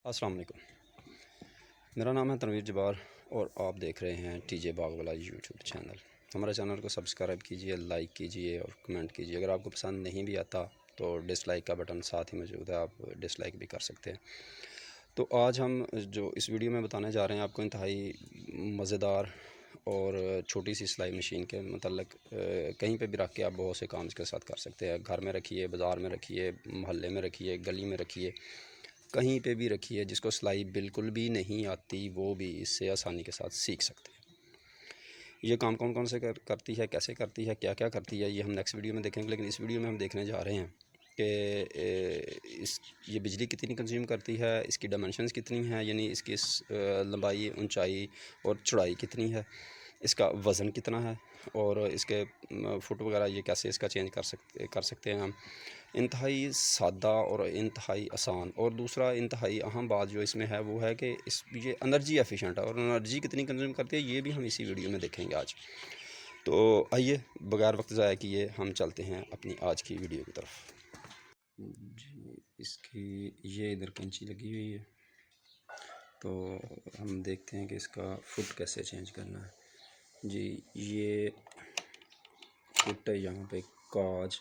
अस्सलाम वालेकुम। मेरा नाम है तनवीर जबार और आप देख रहे हैं टीजे बाग वाला यूट्यूब चैनल। हमारे चैनल को सब्सक्राइब कीजिए, लाइक कीजिए और कमेंट कीजिए। अगर आपको पसंद नहीं भी आता तो डिसलाइक का बटन साथ ही मौजूद है, आप डिसलाइक भी कर सकते हैं। तो आज हम जो इस वीडियो में बताने जा रहे हैं आपको इंतहाई मज़ेदार और छोटी सी सिलाई मशीन के मतलब कहीं पे भी रख के आप बहुत से काम इसके साथ कर सकते हैं। घर में रखिए, बाज़ार में रखिए, मोहल्ले में रखिए, गली में रखिए, कहीं पे भी रखिए। जिसको सिलाई बिल्कुल भी नहीं आती वो भी इससे आसानी के साथ सीख सकते हैं। ये काम कौन कौन से करती है, कैसे करती है, क्या क्या करती है, ये हम नेक्स्ट वीडियो में देखेंगे। लेकिन इस वीडियो में हम देखने जा रहे हैं कि ये बिजली कितनी कंज्यूम करती है, इसकी डायमेंशंस कितनी हैं, यानी इसकी लंबाई, ऊंचाई और चौड़ाई कितनी है, इसका वज़न कितना है और इसके फुट वगैरह ये कैसे इसका चेंज कर सकते हैं हम। इंतहाई सादा और इंतहाई आसान। और दूसरा इंतहाई अहम बात जो इसमें है वो है कि ये एनर्जी एफिशिएंट है और एनर्जी कितनी कंज्यूम करती है ये भी हम इसी वीडियो में देखेंगे आज। तो आइए बगैर वक्त ज़ाया किए हम चलते हैं अपनी आज की वीडियो की तरफ। जी, इसकी ये इधर कैंची लगी हुई है, तो हम देखते हैं कि इसका फुट कैसे चेंज करना है। जी, ये फुट है यहाँ पे काज,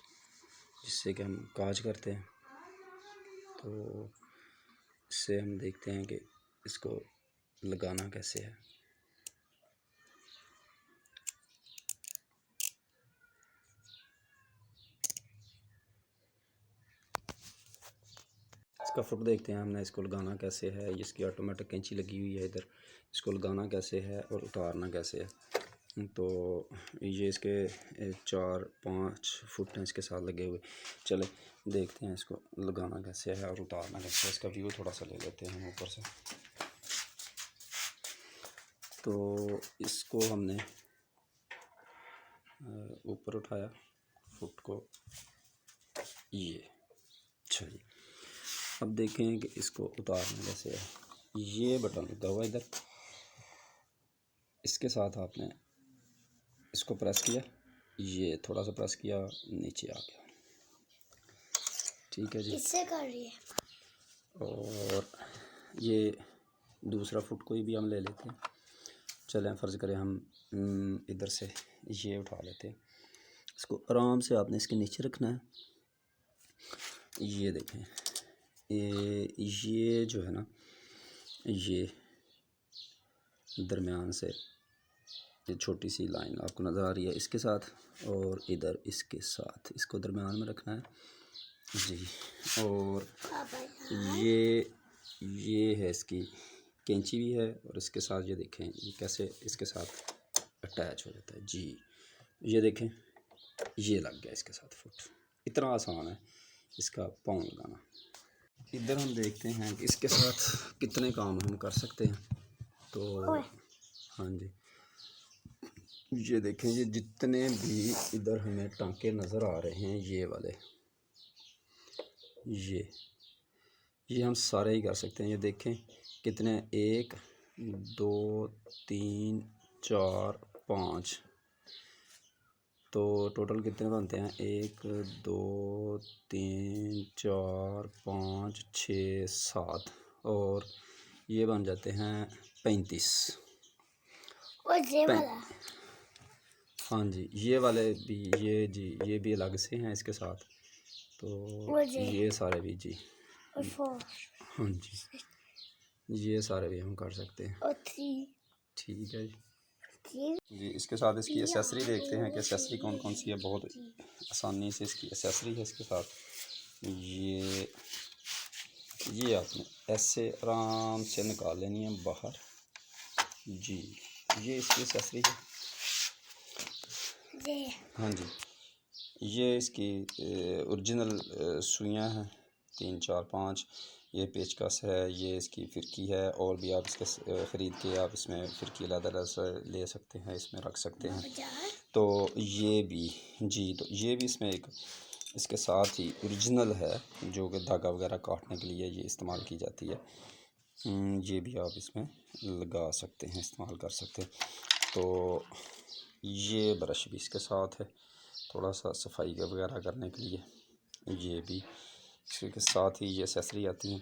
जिससे कि हम काज करते हैं। तो इससे हम देखते हैं कि इसको लगाना कैसे है। इसका फुट देखते हैं हमने, इसको लगाना कैसे है। इसकी ऑटोमेटिक कैंची लगी हुई है इधर, इसको लगाना कैसे है और उतारना कैसे है। तो ये इसके 4-5 फुट हैं इसके साथ लगे हुए। चले देखते हैं इसको लगाना कैसे है और उतारना कैसे है। इसका व्यू थोड़ा सा ले लेते हैं हम ऊपर से। तो इसको हमने ऊपर उठाया फुट को, ये चलिए अब देखें कि इसको उतारना कैसे है। ये बटन लगा हुआ इधर, इसके साथ आपने इसको प्रेस किया, ये थोड़ा सा प्रेस किया, नीचे आ गया। ठीक है जी, इससे कर रही है। और ये दूसरा फुट कोई भी हम ले लेते हैं। चलें फ़र्ज़ करें हम इधर से ये उठा लेते हैं। इसको आराम से आपने इसके नीचे रखना है। ये देखें, ये जो है ना, ये दरमियान से ये छोटी सी लाइन आपको नज़र आ रही है इसके साथ, और इधर इसके साथ इसको दरमियान में रखना है जी। और ये है इसकी कैंची भी है, और इसके साथ ये देखें ये कैसे इसके साथ अटैच हो जाता है जी। ये देखें, ये लग गया इसके साथ फुट। इतना आसान है इसका पाँव लगाना। इधर हम देखते हैं कि इसके साथ कितने काम हम कर सकते हैं। तो हाँ जी, ये देखें, ये जितने भी इधर हमें टांके नज़र आ रहे हैं, ये वाले ये हम सारे ही कर सकते हैं। ये देखें कितने, 1 2 3 4 5, तो टोटल कितने बनते हैं, 1 2 3 4 5 6 7, और ये बन जाते हैं 35। हाँ जी, ये वाले भी, ये जी ये भी अलग से हैं इसके साथ। तो ये सारे भी जी, हाँ जी, ये सारे भी हम कर सकते हैं। ठीक है जी। इसके साथ इसकी एसेसरी देखते हैं कि एसेसरी कौन कौन सी है। बहुत आसानी से इसकी एसेसरी है इसके साथ। ये आपने ऐसे आराम से निकाल लेनी है बाहर जी। ये इसकी एसेसरी है। हाँ जी, ये इसकी ओरिजिनल सुइयाँ हैं 3 4 5। ये पेचकस है, ये इसकी फ़िरकी है, और भी आप इसके ख़रीद के आप इसमें फ़िरकी अलग से ले सकते हैं, इसमें रख सकते हैं। तो ये भी जी, तो ये भी इसमें एक इसके साथ ही ओरिजिनल है, जो कि धागा वगैरह काटने के लिए ये इस्तेमाल की जाती है। ये भी आप इसमें लगा सकते हैं, इस्तेमाल कर सकते हैं। तो ये ब्रश भी इसके साथ है, थोड़ा सा सफाई वगैरह करने के लिए। ये भी इसके साथ ही ये एसेसरी आती है।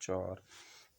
4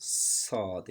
7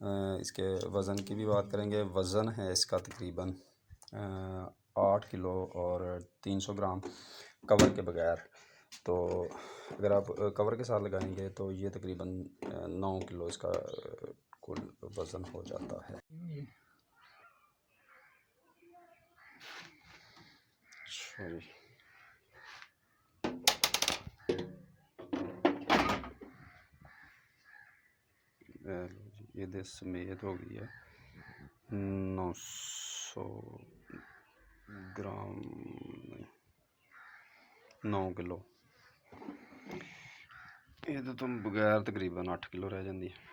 इसके वज़न की भी बात करेंगे। वज़न है इसका तकरीबन 8 किलो और 300 ग्राम कवर के बगैर। तो अगर आप कवर के साथ लगाएंगे तो ये तकरीबन 9 किलो इसका कुल वज़न हो जाता है। सॉरी, ये दे समेत हो गई है 900 ग्राम, 9 किलो। ये तो तुम बगैर तकरीबन 8 किलो रह जाती है।